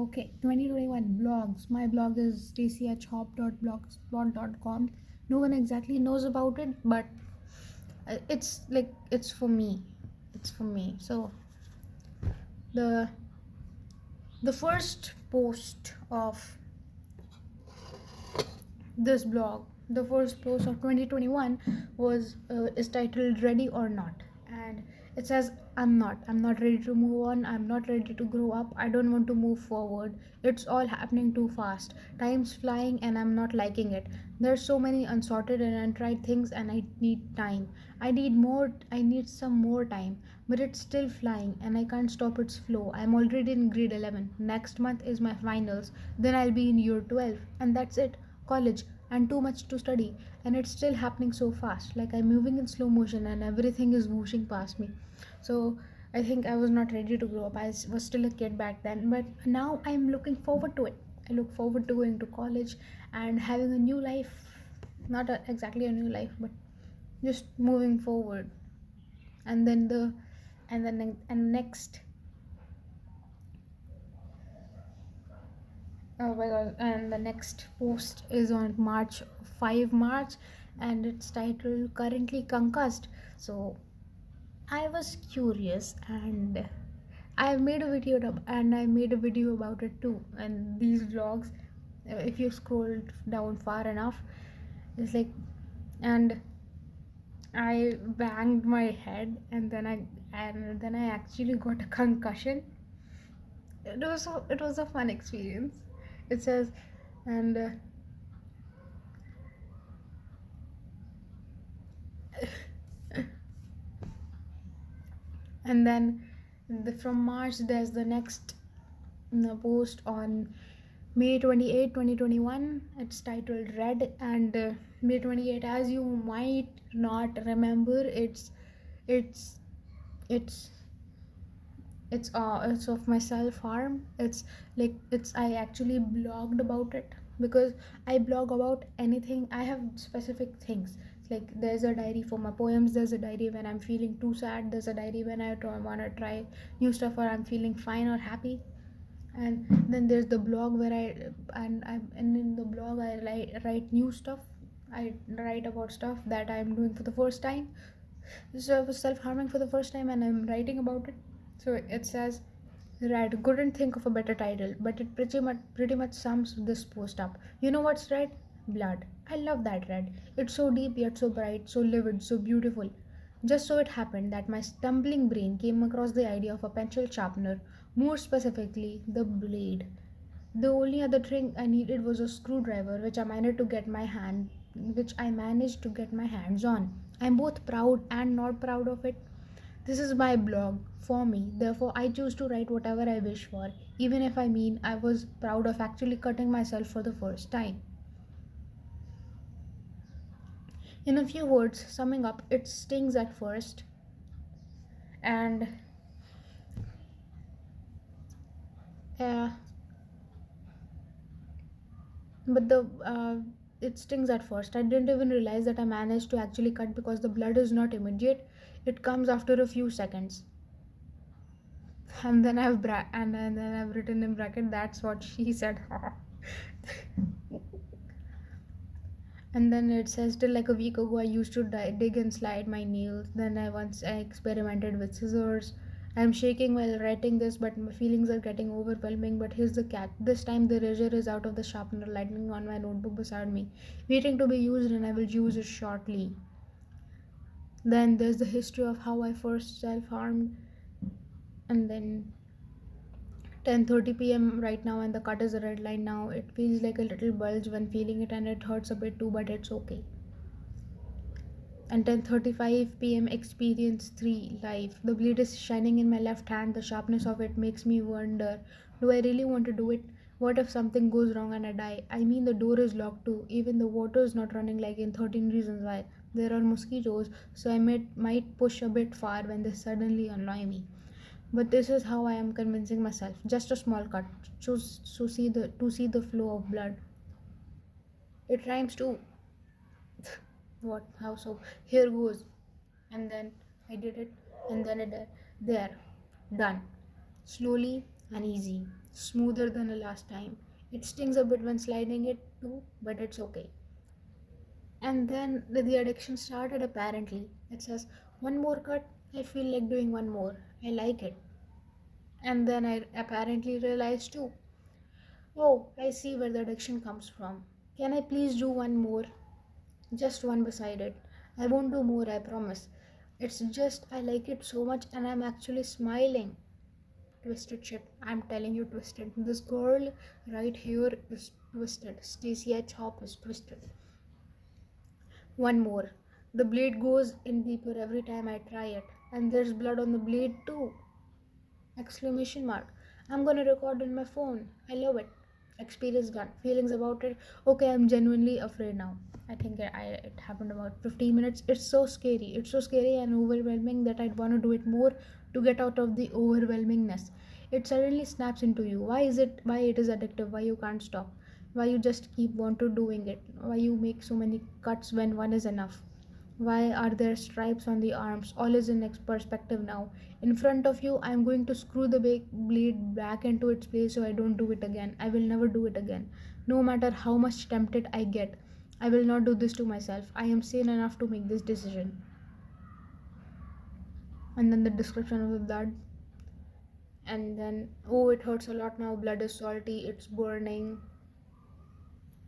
Okay, 2021 blogs. My blog is tchhop.blogspot.com. No one exactly knows about it, but it's for me. It's for me. So the the first post of this blog, the first post of 2021 was is titled "Ready or Not," and it says, I'm not ready to move on, I'm not ready to grow up, I don't want to move forward, it's all happening too fast, time's flying and I'm not liking it. There's so many unsorted and untried things and I need time. I need some more time, but it's still flying and I can't stop its flow. I'm already in grade 11, next month is my finals, then I'll be in year 12, and that's it, college, and too much to study, and it's still happening so fast, like I'm moving in slow motion and everything is whooshing past me. So I think I was not ready to grow up. Was still a kid back then, but now I'm looking forward to it. I look forward to going to college and having a new life. Not exactly a new life, but just moving forward. And then the and then and next Oh my god, and the next post is on March 5 March, and it's titled Currently Concussed. So I was curious, and I made a video about it too. And these vlogs, if you scroll down far enough, it's like, and I banged my head, and then I actually got a concussion. It was a fun experience. It says, and and then from March there's the next post on May 28, 2021. It's titled Red, and May 28, as you might not remember, it's it's it's of my self harm. It's I actually blogged about it, because I blog about anything. I have specific things, like there's a diary for my poems, there's a diary when I'm feeling too sad, there's a diary when I want to try new stuff or I'm feeling fine or happy. And then there's the blog where and in the blog I write new stuff. I write about stuff that I'm doing for the first time. So I was self-harming for the first time and I'm writing about it. So it says, Red. Couldn't think of a better title, but it pretty much sums this post up. You know what's red? Blood. I love that red. It's so deep yet so bright, so livid, so beautiful. Just so it happened that my stumbling brain came across the idea of a pencil sharpener, more specifically, the blade. The only other thing I needed was a screwdriver, which I managed to get my hands on. I'm both proud and not proud of it. This is my blog for me, therefore I choose to write whatever I wish for, even if I mean I was proud of actually cutting myself for the first time. In a few words, summing up, it stings at first, and uh, but the it stings at first. I didn't even realize that I managed to actually cut, because the blood is not immediate, it comes after a few seconds. And then I've written in bracket, that's what she said. And then it says, till like a week ago I used to dig and slide my nails, then I experimented with scissors. I'm shaking while writing this, but my feelings are getting overwhelming. But here's the catch, this time the razor is out of the sharpener, lightning on my notebook beside me, waiting to be used, and I will use it shortly. Then there's the history of how I first self-harmed, and then 10:30 p.m. right now, and the cut is a red line now. It feels like a little bulge when feeling it, and it hurts a bit too, but it's okay. And 10:35 p.m. experience 3 live. The blade is shining in my left hand. The sharpness of it makes me wonder, do I really want to do it? What if something goes wrong and I die? I mean, the door is locked too. Even the water is not running like in 13 Reasons Why. There are mosquitoes, so I might push a bit far when they suddenly annoy me. But this is how I am convincing myself. Just a small cut. To see the flow of blood. It rhymes too. What? How so? Here goes. And then I did it, and then there, done. Slowly and easy. smoother than the last time. It stings a bit when sliding it too, but it's okay. And then the addiction started apparently. It says, one more cut, I feel like doing one more. I like it. And then I apparently realized too, oh, I see where the addiction comes from. Can I please do one more? Just one beside it. I won't do more, I promise. It's just I like it so much and I'm actually smiling. Twisted shit. I'm telling you, twisted. This girl right here is twisted. Stacey H. Hop is twisted. One more. The blade goes in deeper every time I try it. And there's blood on the blade too. Exclamation mark. I'm gonna record on my phone. I love it. Experience done. Feelings about it. Okay, I'm genuinely afraid now. I think it happened about 15 minutes. It's so scary. It's so scary and overwhelming that I'd want to do it more to get out of the overwhelmingness. It suddenly snaps into you. Why is it? Why it is addictive? Why you can't stop? Why you just keep want to doing it? Why you make so many cuts when one is enough? Why are there stripes on the arms? All is in perspective now. In front of you, I am going to screw the blade back into its place so I don't do it again. I will never do it again. No matter how much tempted I get, I will not do this to myself. I am sane enough to make this decision. And then the description of the blood. And then, oh, it hurts a lot now. Blood is salty, it's burning.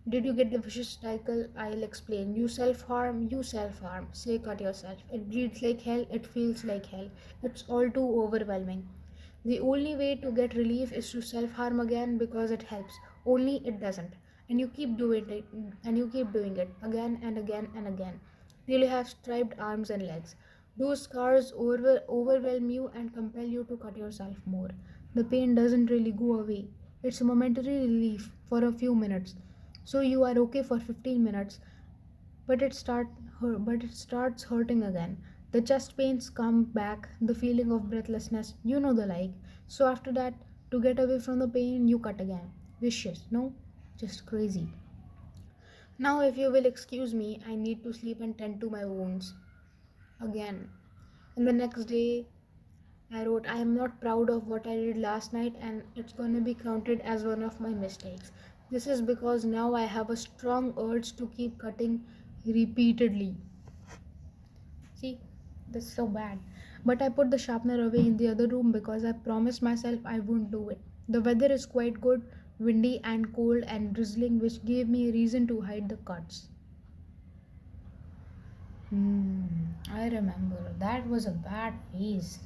Did you get the vicious cycle? I'll explain. You self harm, you self harm. Say cut yourself. It bleeds like hell, it feels like hell. It's all too overwhelming. The only way to get relief is to self harm again because it helps. Only it doesn't. And you keep doing it and you keep doing it again and again and again. Till you have striped arms and legs. Those scars overwhelm you and compel you to cut yourself more. The pain doesn't really go away. It's a momentary relief for a few minutes, so you are okay for 15 minutes, but it starts hurting again. The chest pains come back, the feeling of breathlessness, you know the like. So after that, to get away from the pain, you cut again. Vicious, no? Just crazy. Now if you will excuse me, I need to sleep and tend to my wounds again. And the next day I wrote, I am not proud of what I did last night and it's going to be counted as one of my mistakes. This is because now I have a strong urge to keep cutting repeatedly. See, this is so bad. But I put the sharpener away in the other room because I promised myself I wouldn't do it. The weather is quite good, windy and cold and drizzling, which gave me a reason to hide the cuts. I remember that was a bad phase.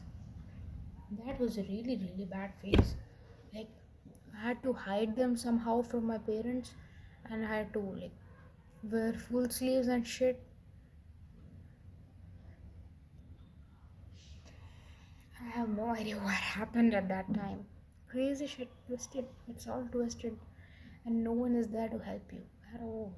That was a really, really bad phase. Like, I had to hide them somehow from my parents, and I had to like wear full sleeves and shit. I have no idea what happened at that time. Crazy shit, twisted. It's all twisted, and no one is there to help you at all.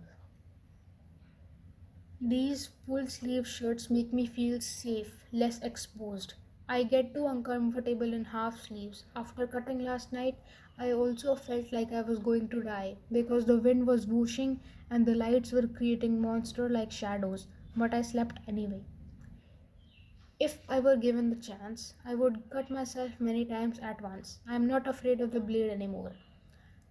These full sleeve shirts make me feel safe, less exposed. I get too uncomfortable in half sleeves. After cutting last night, I also felt like I was going to die because the wind was whooshing and the lights were creating monster like shadows, but I slept anyway. If I were given the chance, I would cut myself many times at once. I am not afraid of the blade anymore.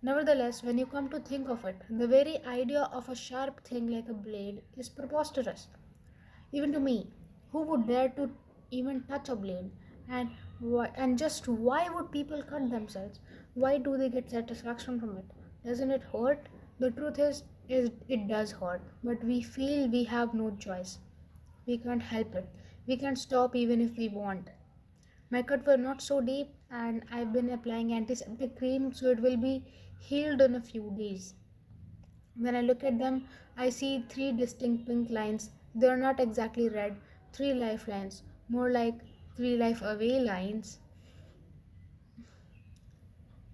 Nevertheless, when you come to think of it, the very idea of a sharp thing like a blade is preposterous. Even to me, who would dare to even touch a blade? And just why would people cut themselves? Why do they get satisfaction from it? Doesn't it hurt? The truth is it does hurt, but we feel we have no choice. We can't help it. We can't stop even if we want. My cuts were not so deep, and I've been applying antiseptic cream, so it will be healed in a few days. When I look at them, I see three distinct pink lines. They are not exactly red, three lifelines, more like three life away lines.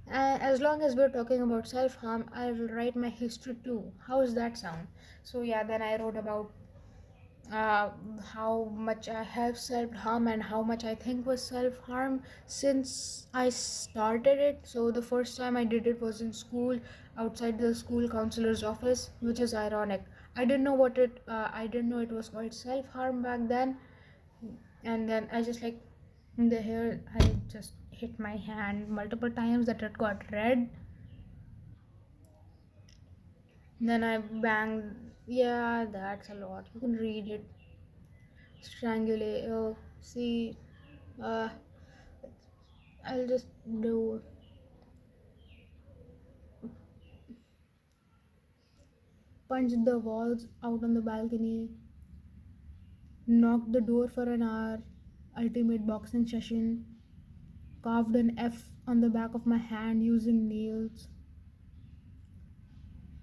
As long as we're talking about self harm, I'll write my history too. How does that sound? So, yeah, then I wrote about uh, how much I have self harm and how much I think was self harm since I started it. So the first time I did it was in school, outside the school counselor's office, which is ironic. I didn't know it was called self harm back then, and then I just like I just hit my hand multiple times that it got red. Then I banged. Yeah, that's a lot. You can read it. Strangulate. Oh, see. Uh, I'll just do. Punched the walls out on the balcony. Knocked the door for an hour. Ultimate boxing session. Carved an F on the back of my hand using nails.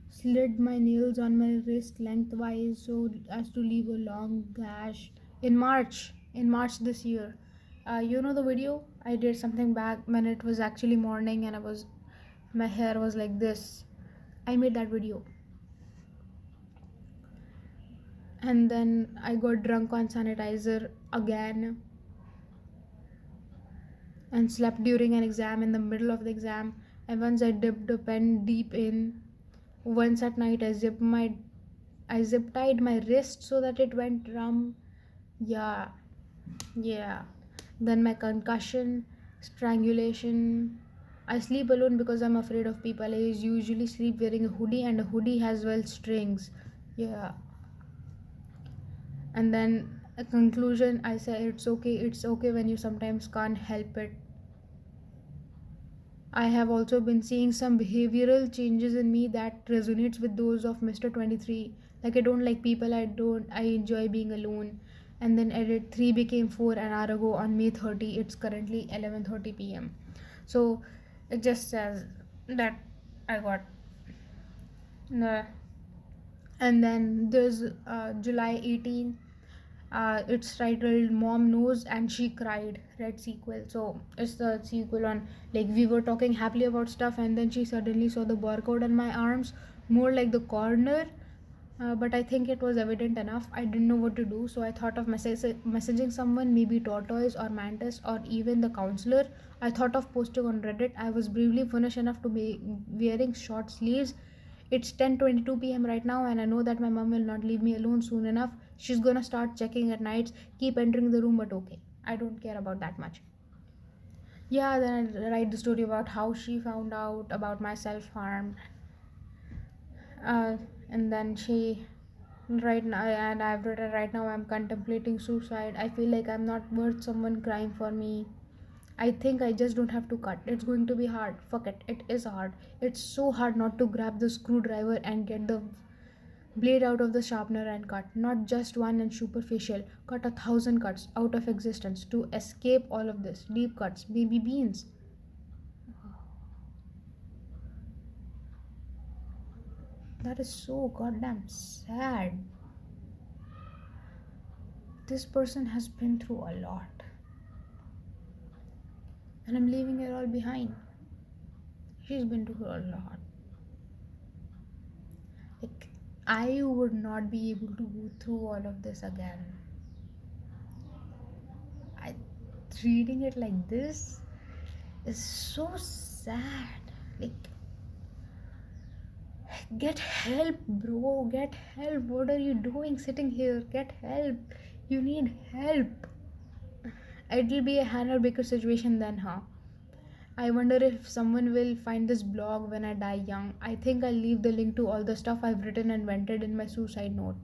Slid my nails on my wrist lengthwise so as to leave a long gash. In March this year. You know the video? I did something back when it was actually morning and my hair was like this. I made that video. And then I got drunk on sanitizer again and slept during an exam in the middle of the exam. And once I dipped a pen deep in. Once at night I zip tied my wrist so that it went numb. Yeah, yeah. Then my concussion, strangulation. I sleep alone because I'm afraid of people. I usually sleep wearing a hoodie, and a hoodie has well strings. Yeah. And then a conclusion, I say it's okay when you sometimes can't help it. I have also been seeing some behavioral changes in me that resonates with those of Mr. 23. Like I don't like people, I enjoy being alone. And then edit 3 became 4 an hour ago on May 30. It's currently 11:30 p.m. So it just says that I got uh, and then there's July 18. It's titled Mom Knows and She Cried, red sequel. So it's the sequel on, like, we were talking happily about stuff and then she suddenly saw the barcode on my arms, more like the corner. But I think it was evident enough. I didn't know what to do, so I thought of messaging someone, maybe Tortoise or Mantis or even the counselor. I thought of posting on Reddit. I was bravely foolish enough to be wearing short sleeves. It's 10:22 p.m. right now, and I know that my mom will not leave me alone soon enough. She's gonna start checking at nights, keep entering the room, but okay. I don't care about that much. Yeah, then I write the story about how she found out about my self harm. And then she right now, and I've written right now I'm contemplating suicide. I feel like I'm not worth someone crying for me. I think I just don't have to cut. It's going to be hard. Fuck it. It is hard. It's so hard not to grab the screwdriver and get the blade out of the sharpener and cut. Not just one and superficial. Cut 1,000 cuts out of existence to escape all of this. Deep cuts. Baby beans. That is so goddamn sad. This person has been through a lot. And I'm leaving it all behind. She's been through a lot. Like, I would not be able to go through all of this again. I Reading it like this is so sad. Like, get help, bro. Get help. What are you doing sitting here? Get help. You need help. It'll be a Hannah Baker situation then, huh? I wonder if someone will find this blog when I die young. I think I'll leave the link to all the stuff I've written and vented in my suicide note.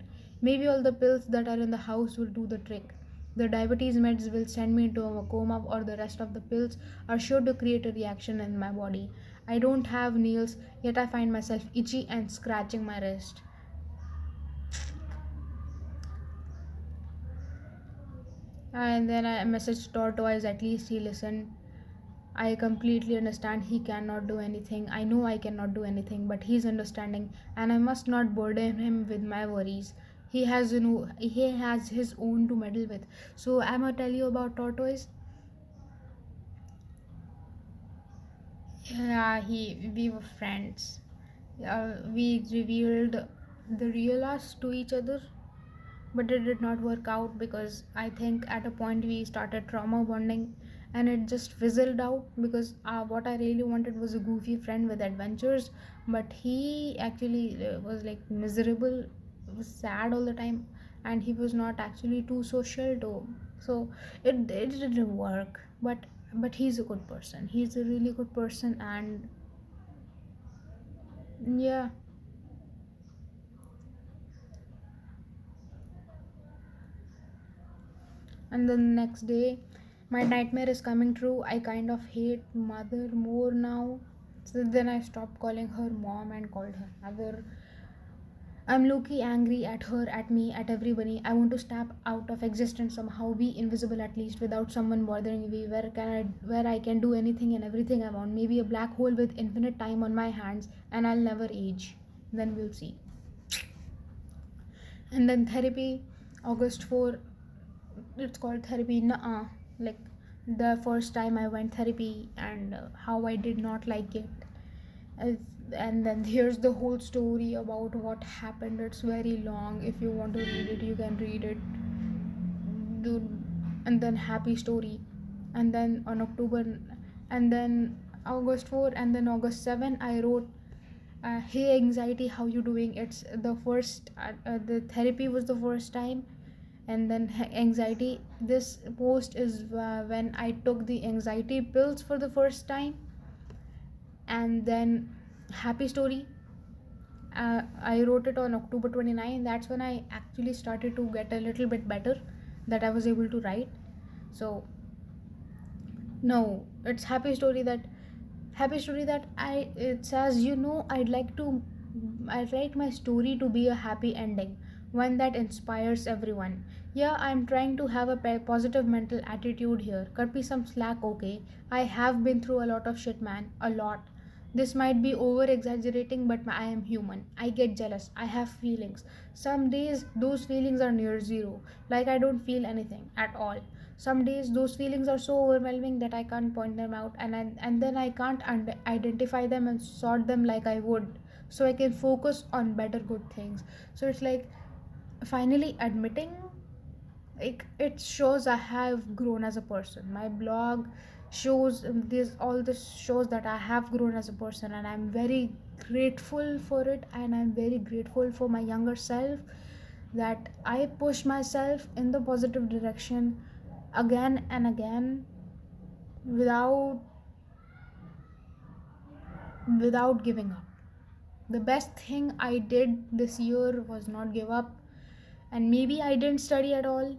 Maybe all the pills that are in the house will do the trick. The diabetes meds will send me into a coma, or the rest of the pills are sure to create a reaction in my body. I don't have nails, yet I find myself itchy and scratching my wrist. And then I messaged Tortoise, at least he listened. I completely understand he cannot do anything. I know I cannot do anything, but he's understanding, and I must not burden him with my worries. He has his own to meddle with. So I'm gonna tell you about Tortoise. Yeah, we were friends. We revealed the real us to each other, but it did not work out because I think at a point we started trauma bonding and it just fizzled out because what I really wanted was a goofy friend with adventures, but he actually was like miserable, was sad all the time, and he was not actually too social too. So it didn't work. But but he's a good person. He's a really good person, and yeah. And then the next day, my nightmare is coming true. I kind of hate mother more now. So then I stopped calling her mom and called her mother. I'm low-key angry at her, at me, at everybody. I want to step out of existence somehow, be invisible at least without someone bothering me. Where I can do anything and everything I want. Maybe a black hole with infinite time on my hands, and I'll never age. Then we'll see. And then therapy, August 4. It's called therapy. Nuh-uh. Like the first time I went therapy, and how I did not like it. As- and then here's the whole story about what happened. It's very long. If you want to read it, you can read it. Dude. And then happy story. And then on October, and then August 4, and then August 7, I wrote, hey anxiety, how you doing? It's the first, the therapy was the first time. And then anxiety, this post is when I took the anxiety pills for the first time. And then happy story, I wrote it on October 29. That's when I actually started to get a little bit better, that I was able to write. So no, it's happy story that I it says, I'd like my story to be a happy ending, one that inspires everyone. Yeah, I'm trying to have a positive mental attitude here. Cut me some slack, okay? I have been through a lot of shit, man. A lot. This might be over exaggerating, but I am human. I get jealous. I have feelings. Some days those feelings are near zero. Like I don't feel anything at all. Some days those feelings are so overwhelming that I can't point them out, and then I can't identify them and sort them like I would, so I can focus on better good things. So it's like finally admitting, like it shows I have grown as a person. My blog shows this, all this shows that I have grown as a person, and I'm very grateful for it, and I'm very grateful for my younger self, that I push myself in the positive direction again and again, without giving up. The best thing I did this year was not give up. And maybe I didn't study at all,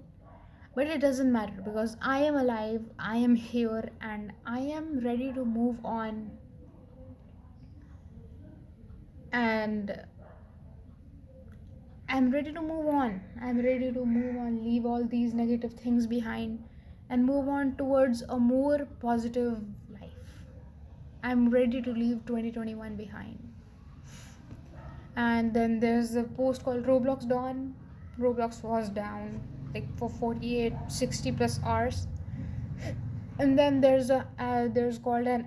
but it doesn't matter because I am alive, I am here, and I am ready to move on. And I'm ready to move on. I'm ready to move on, leave all these negative things behind, and move on towards a more positive life. I'm ready to leave 2021 behind. And then there's a post called Roblox Dawn. Roblox was down like for 48, 60 plus hours. And then there's called an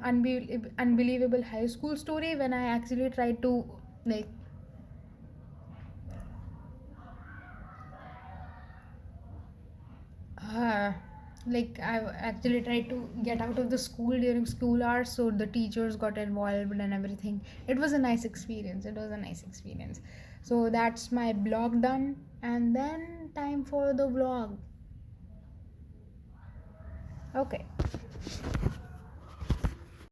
unbelievable high school story, when I actually tried to like uh, I actually tried to get out of the school during school hours, so the teachers got involved and everything. It was a nice experience. It was a nice experience. So that's my blog done, and then time for the vlog. Okay.